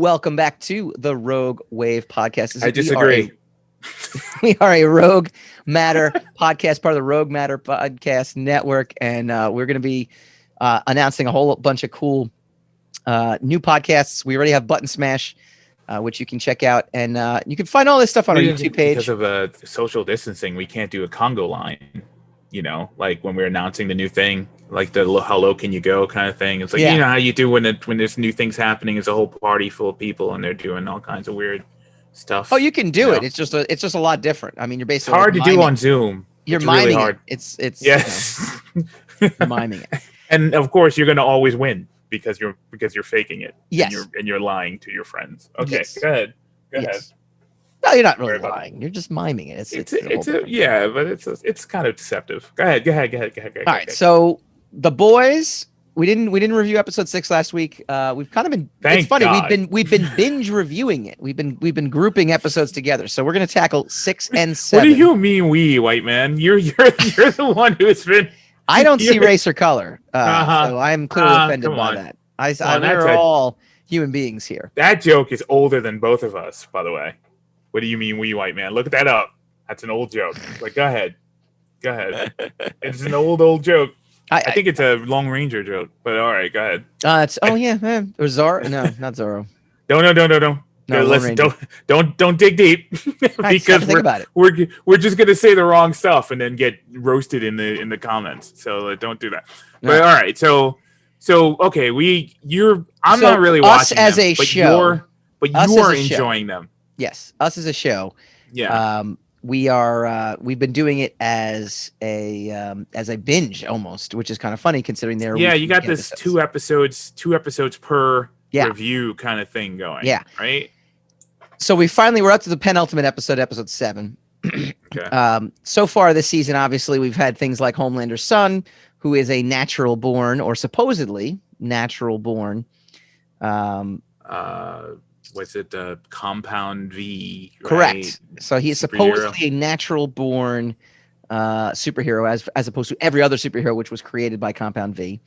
Welcome back to the Rogue Wave podcast. I disagree. We are a Rogue Matter podcast, part of the Rogue Matter podcast network, and we're going to be announcing a whole bunch of cool new podcasts. We already have Button Smash, which you can check out, and you can find all this stuff on our YouTube page. Because of social distancing, we can't do a Congo line. You know, like when we're announcing the new thing, like the how low can you go kind of thing. It's like, you know how you do when there's new things happening. It's a whole party full of people and they're doing all kinds of weird stuff. Oh, you can do it. It's just a lot different. I mean, you're basically hard to do on Zoom. You're it's miming really hard. It's yes, you're miming it. And of course, you're going to always win because you're faking it. Yes, and you're lying to your friends. Okay, yes. Go ahead. Go ahead. No, you're not really lying. You're just miming it. It's kind of deceptive. Go ahead. All right. So the boys, we didn't review episode 6 last week. We've kind of been. It's funny. God. We've been binge reviewing it. We've been grouping episodes together. So we're gonna tackle 6 and 7. What do you mean, we white man? You're the one who's been. I don't see race or color, so I'm clearly offended by that. We're all human beings here. That joke is older than both of us, by the way. What do you mean, we white man? Look that up. That's an old joke. Like, go ahead. It's an old joke. I think it's a Long Ranger joke, but all right, go ahead. Or Zorro? No, not Zorro. No, listen, don't dig deep because think about it. We're just gonna say the wrong stuff and then get roasted in the comments. So don't do that. No. But all right, so okay, I'm not really watching us as them, a show, but you are enjoying them. Yes, us as a show. Yeah. We've been doing it as a binge almost, which is kind of funny considering they're you got this episodes. two episodes per review kind of thing going. Yeah. Right. So we're up to the penultimate episode 7. Okay. So far this season, obviously we've had things like Homelander's son, who is a natural born or supposedly natural born. Was it Compound V? Right? Correct. So he is supposedly a natural born superhero, as opposed to every other superhero, which was created by Compound V.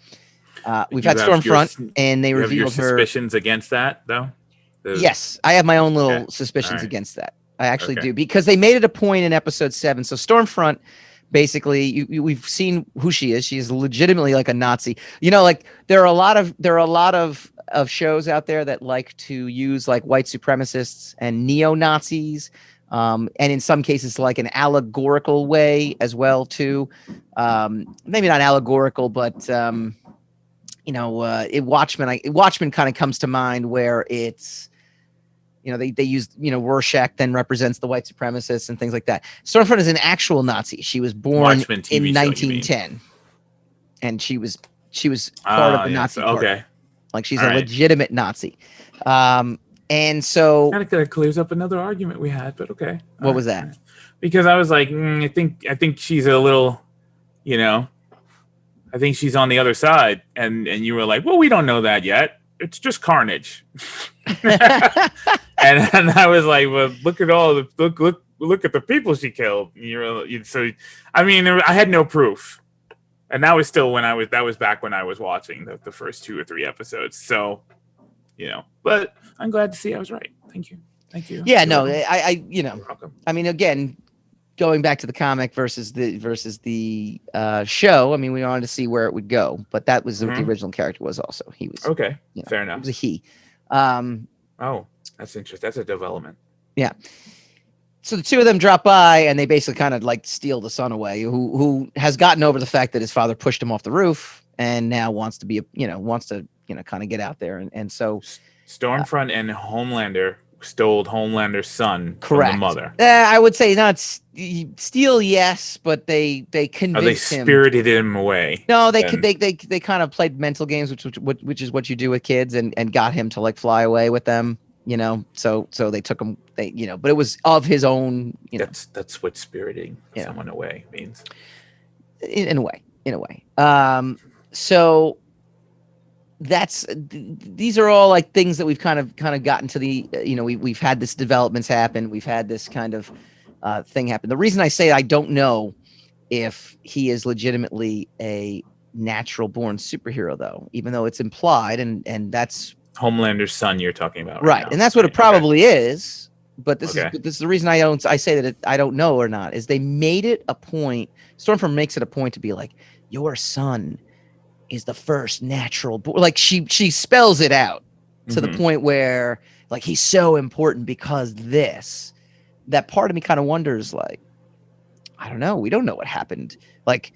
We've had Stormfront, and they revealed her suspicions against that, though. Yes, I have my own little suspicions against that. I actually do, because they made it a point in episode 7. So Stormfront, basically, we've seen who she is. She is legitimately like a Nazi. You know, like there are a lot of shows out there that like to use like white supremacists and neo-Nazis, and in some cases like an allegorical way as well too. Maybe not allegorical, but Watchmen kind of comes to mind, where it's, they use, Rorschach then represents the white supremacists and things like that. Stormfront is an actual Nazi. She was born in 1910, and she was part of the Nazi party. Okay. Like she's a legitimate Nazi. And so kind of clears up another argument we had, but okay. What was that? Because I was like, I think she's a little, I think she's on the other side. And you were like, well, we don't know that yet. It's just carnage. and I was like, well, look at the people she killed. So, I mean, I had no proof. And that was still that was back when I was watching the first 2 or 3 episodes. So, but I'm glad to see I was right. Thank you. Yeah, no, I mean, again, going back to the comic versus the show. I mean, we wanted to see where it would go, but that was what the original character was. Also, he was okay. Fair enough. It was a he. Oh, that's interesting. That's a development. Yeah. So the two of them drop by, and they basically kind of like steal the son away, who has gotten over the fact that his father pushed him off the roof, and now wants to kind of get out there, and so Stormfront and Homelander stole Homelander's son correct. From the mother. I would say not steal, yes, but they convinced him. They spirited him away. No, they kind of played mental games, which is what you do with kids, and got him to like fly away with them. So they took him. But it was of his own. That's what spiriting someone away means. In a way. So these are all like things that we've kind of gotten to the. We've had this developments happen. We've had this kind of thing happen. The reason I say I don't know if he is legitimately a natural born superhero, though, even though it's implied, and that's Homelander's son you're talking about, right? Now. And that's what it probably is. But this Okay. is the reason I say that I don't know or not is they made it a point. Stormfront makes it a point to be like, your son is the first natural like she spells it out to the point where like he's so important because that part of me kind of wonders, like, I don't know, we don't know what happened. Like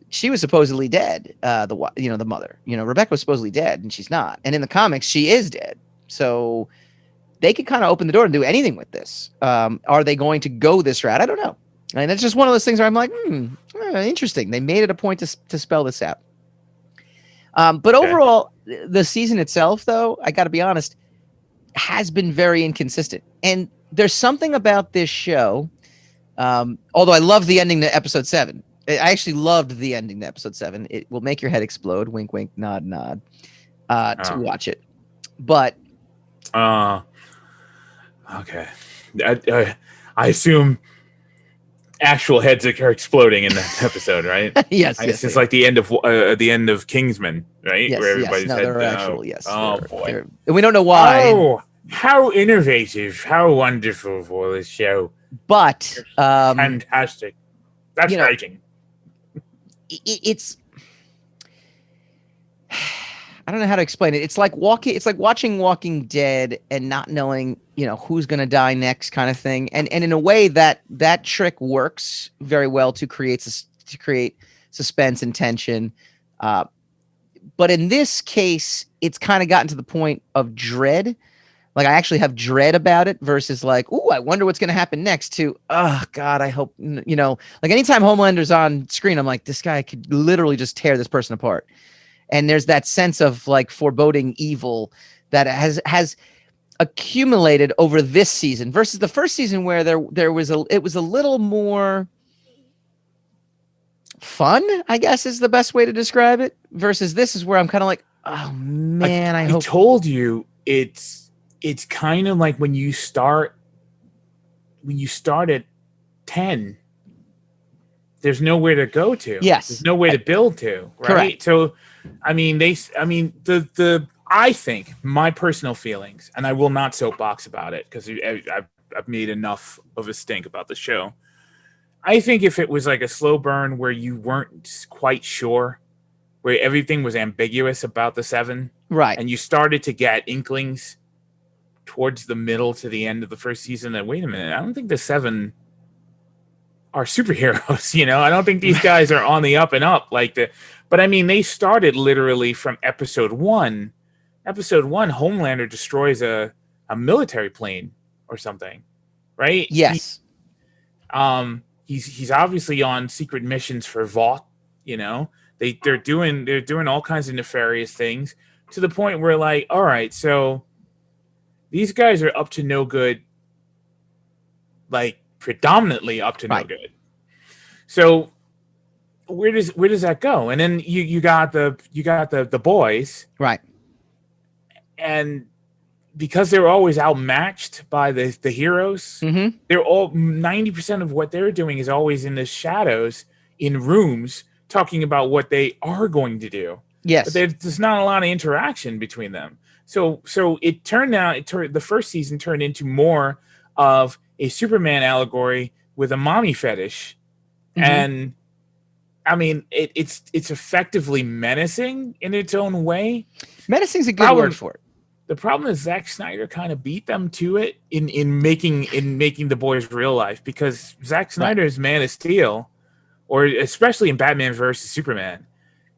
she was supposedly dead, the mother, Rebecca was supposedly dead and she's not, and in the comics she is dead. So they could kind of open the door and do anything with this. Are they going to go this route? I don't know. And it's just one of those things where I'm like, interesting. They made it a point to spell this out. But overall, the season itself, though, I got to be honest, has been very inconsistent. And there's something about this show, although I love the ending to episode 7. I actually loved the ending to episode 7. It will make your head explode. Wink, wink, nod, nod. To watch it. But okay. I assume actual heads are exploding in that episode, right? Yes. It's like the end of Kingsman, right? Yes, where everybody's no, they're actual. Yes. Oh boy. And we don't know why. Oh, how innovative! How wonderful for this show. But fantastic. That's striking. It's. I don't know how to explain it. It's like watching Walking Dead and not knowing, who's going to die next, kind of thing. And in a way that trick works very well to create suspense and tension. But in this case, it's kind of gotten to the point of dread. Like I actually have dread about it versus like, ooh, I wonder what's going to happen next. To, oh God, I hope, like anytime Homelander's on screen, I'm like, this guy could literally just tear this person apart. And there's that sense of like foreboding evil that has accumulated over this season versus the first season where it was a little more fun, I guess is the best way to describe it. Versus this is where I'm kind of like, oh man, I told you it's kind of like when you start at 10. There's nowhere to go to. Yes. There's nowhere to build to. Right. Correct. So, I think my personal feelings, and I will not soapbox about it because I've made enough of a stink about the show. I think if it was like a slow burn where you weren't quite sure, where everything was ambiguous about the 7, right, and you started to get inklings towards the middle to the end of the first season, that wait a minute, I don't think the 7 are superheroes. I don't think these guys are on the up and up but they started literally from episode 1. Episode 1, Homelander destroys a military plane or something, right? Yes. He's obviously on secret missions for Vought. They're doing all kinds of nefarious things to the point where like, all right, so these guys are up to no good, like predominantly up to no good. So where does that go? And then you got the boys, right? And because they're always outmatched by the heroes, they're all 90% of what they're doing is always in the shadows in rooms talking about what they are going to do. Yes, but there's not a lot of interaction between them. So it turned out the first season turned into more of a Superman allegory with a mommy fetish, and it's effectively menacing in its own way. Menacing is a good word for it. The problem is Zack Snyder kind of beat them to it in making the boys real life, because Zack Snyder's Man of Steel, or especially in Batman versus Superman,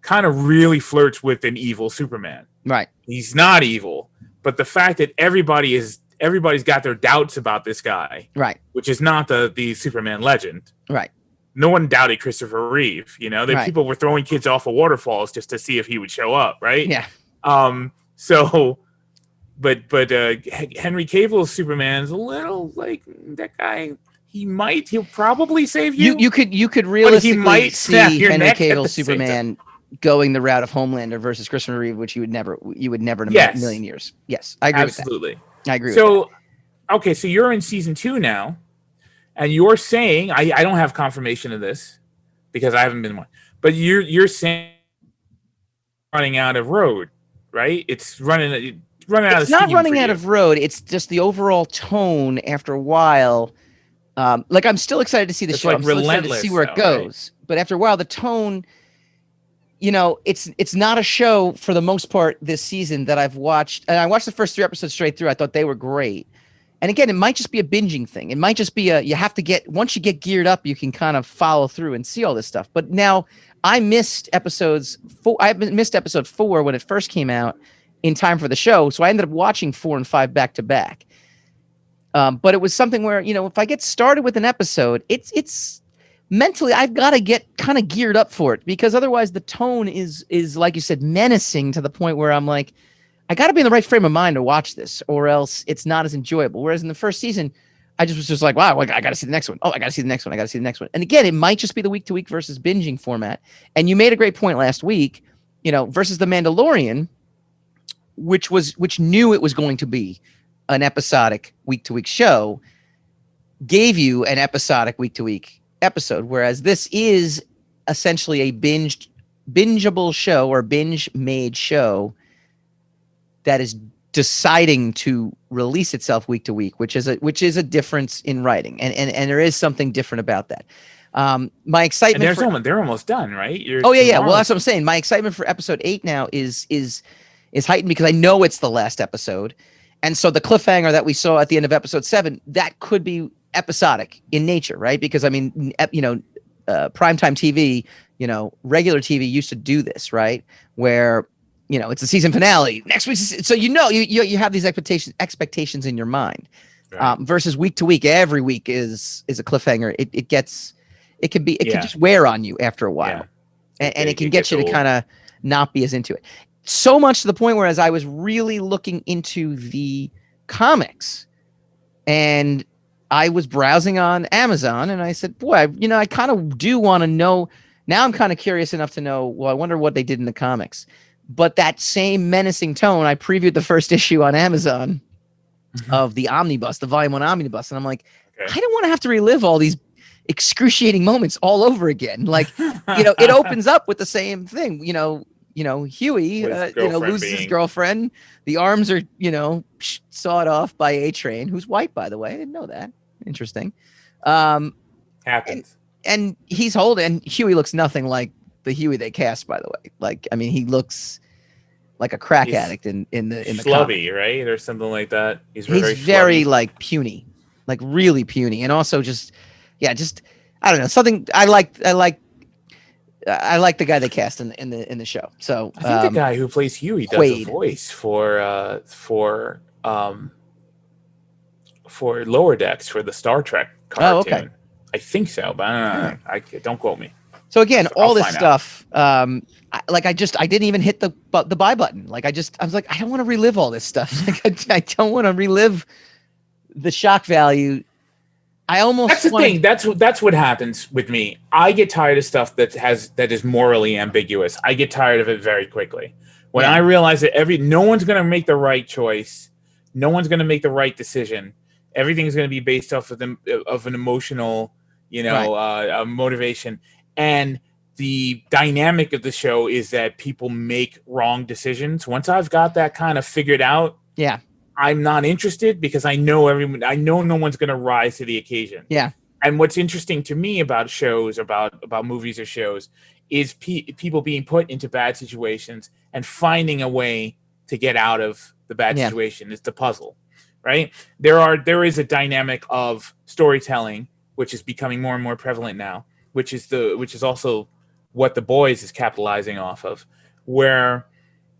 kind of really flirts with an evil Superman. Right. He's not evil, but the fact that everybody's got their doubts about this guy, right, which is not the Superman legend, right. No one doubted Christopher Reeve. People were throwing kids off of waterfalls just to see if he would show up, right? Yeah. So, but Henry Cavill's Superman is a little like that guy. He'll probably save you. You could realistically see Henry Cavill's Superman going the route of Homelander versus Christopher Reeve, which you would never in a million years. Yes, I agree. Absolutely. With that. I agree. So, with that. Okay, so you're in season 2 now, and you're saying I don't have confirmation of this because I haven't been one, but you're saying running out of road, right? It's running. running out of It's not steam running for out you. of road. It's just the overall tone after a while. Like I'm still excited to see the It's show. like I'm still excited to see where it goes. Right? But after a while, the tone, it's not a show for the most part this season that I've watched. And I watched the first 3 episodes straight through. I thought they were great. And again, it might just be a binging thing. It might just be you have to once you get geared up, you can kind of follow through and see all this stuff. But now I missed episodes 4. I missed episode 4 when it first came out in time for the show. So I ended up watching 4 and 5 back to back. But it was something where, if I get started with an episode, it's mentally, I've got to get kind of geared up for it, because otherwise the tone is like you said, menacing to the point where I'm like, I got to be in the right frame of mind to watch this, or else it's not as enjoyable. Whereas in the first season, I just was just like, wow, I got to see the next one. Oh, I got to see the next one. I got to see the next one. And again, it might just be the week to week versus binging format. And you made a great point last week, versus The Mandalorian, which knew it was going to be an episodic week to week show, gave you an episodic week to week episode. Whereas this is essentially a bingeable show, or binge made show, that is deciding to release itself week to week, which is a difference in writing, and there is something different about that. My excitement, and they're almost done, right? Well, that's what I'm saying. My excitement for episode 8 now is heightened, because I know it's the last episode, and so the cliffhanger that we saw at the end of episode 7, that could be episodic in nature, right? Because I mean, primetime TV, regular TV used to do this, right? Where it's a season finale next week, so you have these expectations in your mind, right. Versus week to week, every week is a cliffhanger. It can just wear on you after a while, and it can get you to kind of not be as into it. So much to the point where, as I was really looking into the comics, and I was browsing on Amazon, and I said, boy, I kind of do want to know. Now I'm kind of curious enough to know, well, I wonder what they did in the comics. But that same menacing tone, I previewed the first issue on Amazon of the omnibus, the volume 1 omnibus. And I'm like, I don't want to have to relive all these excruciating moments all over again. Like, it opens up with the same thing. Huey, loses his girlfriend. The arms are, sawed off by A-Train, who's white, by the way. I didn't know that. Interesting. Happens. And he's holding, and Huey looks nothing like the Huey they cast, by the way. Like, I mean, he looks like a crack addict in the schlubby, right, or something like that. He's very like puny, like really puny, and also just I don't know, something. I like the guy they cast in the show. So I think the guy who plays Huey does a voice for Lower Decks for the Star Trek cartoon. Oh, okay. I think so, but I don't quote me. So again, all this stuff, I didn't even hit the buy button. Like I was like, I don't want to relive all this stuff. Like I don't want to relive the shock value. That's the thing. That's what happens with me. I get tired of stuff that is morally ambiguous. I get tired of it very quickly. When I realize that no one's going to make the right choice, no one's going to make the right decision. Everything's going to be based off of an emotional, motivation. And the dynamic of the show is that people make wrong decisions. Once I've got that kind of figured out, I'm not interested, because I know no one's going to rise to the occasion. Yeah. And what's interesting to me about shows, about movies or shows, is people being put into bad situations and finding a way to get out of the bad situation. It's the puzzle, right? There is a dynamic of storytelling, which is becoming more and more prevalent now, which is also what The Boys is capitalizing off of, where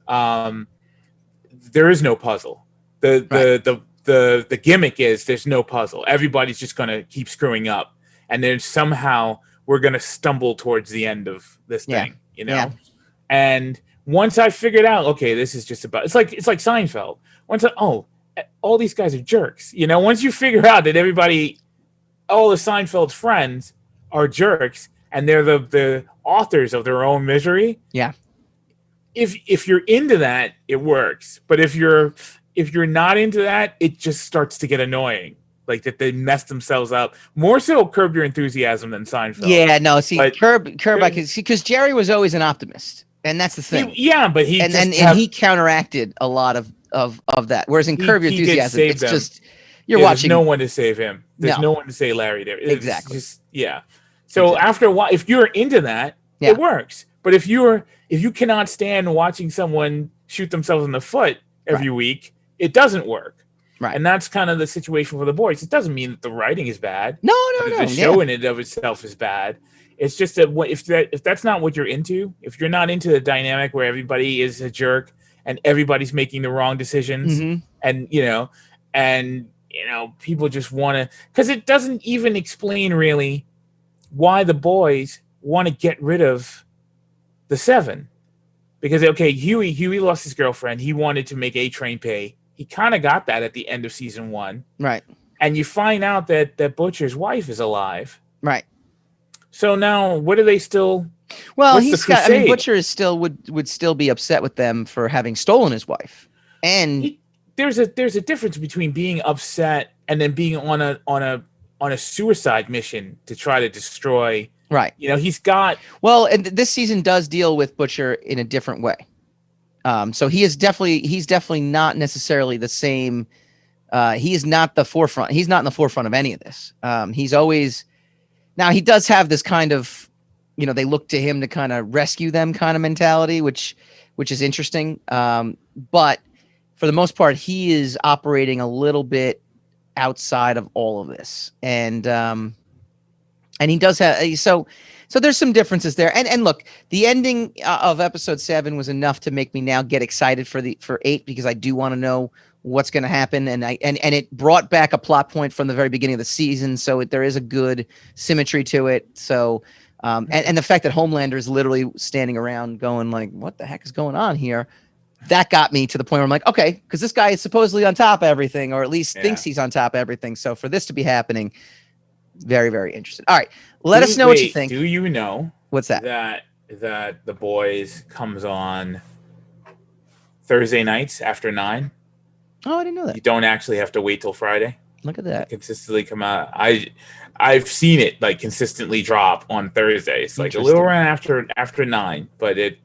there is no puzzle. The gimmick is there's no puzzle. Everybody's just going to keep screwing up, and then somehow we're going to stumble towards the end of this thing, And once I figured out, okay, this is just about, it's like Seinfeld. All these guys are jerks. Once you figure out that all of Seinfeld's friends are jerks, and they're the authors of their own misery. Yeah. If you're into that, it works. But if you're not into that, it just starts to get annoying. Like that they messed themselves up. More so Curb Your Enthusiasm than Seinfeld. Yeah, no, see, Curb, because Jerry was always an optimist. And that's the thing. But he and he counteracted a lot of that. Whereas in Curb Your Enthusiasm, it's them. just you're watching. There's no one to save him. There's no one to save Larry there. It's exactly. Just, So after a while, if you're into that, it works. But if you cannot stand watching someone shoot themselves in the foot every week, it doesn't work. Right. And that's kind of the situation for the boys. It doesn't mean that the writing is bad. No. The show in and of itself is bad. It's just that if that's not what you're into, if you're not into the dynamic where everybody is a jerk and everybody's making the wrong decisions, and people just want to, because it doesn't even explain really why the boys want to get rid of the 7. Because Huey lost his girlfriend. He wanted to make A-Train pay. He kind of got that at the end of season 1, right? And you find out that Butcher's wife is alive, right? So now, what are they still? Well, Butcher is still would still be upset with them for having stolen his wife, and there's a difference between being upset and then being on a suicide mission to try to destroy. Right. He's got. Well, and this season does deal with Butcher in a different way. So he's definitely not necessarily the same. He is not the forefront. He's not in the forefront of any of this. He's always. Now he does have this kind of, they look to him to kind of rescue them kind of mentality, which is interesting. But for the most part, he is operating a little bit outside of all of this, and he does have so there's some differences there. And look, the ending of episode 7 was enough to make me now get excited for 8, because I do want to know what's going to happen, and it brought back a plot point from the very beginning of the season, so there is a good symmetry to it. So and the fact that Homelander is literally standing around going like, what the heck is going on here, that got me to the point where I'm like, okay, because this guy is supposedly on top of everything, or at least thinks he's on top of everything. So for this to be happening, very, very interested. All right, let us know what you think. Do you know what's that? That The Boys comes on Thursday nights after 9? Oh, I didn't know that. You don't actually have to wait till Friday. Look at that. Consistently come out. I've seen it like consistently drop on Thursdays, like a little around after 9, but you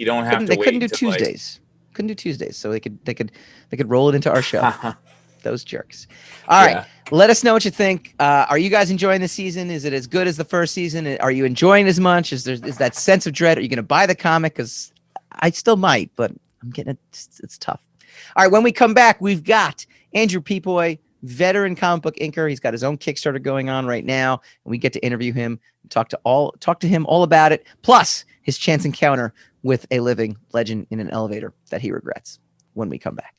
don't have to wait. They couldn't do Tuesdays. Couldn't do Tuesdays, so they could roll it into our show. Those jerks. All right. Let us know what you think. Are you guys enjoying the season? Is it as good as the first season? Are you enjoying it as much? Is that sense of dread? Are you going to buy the comic? Because I still might, but I'm getting it. It's tough. All right, when we come back, we've got Andrew Peepoy, veteran comic book inker. He's got his own Kickstarter going on right now, and we get to interview him and talk to him all about it, plus his chance encounter with a living legend in an elevator that he regrets, when we come back.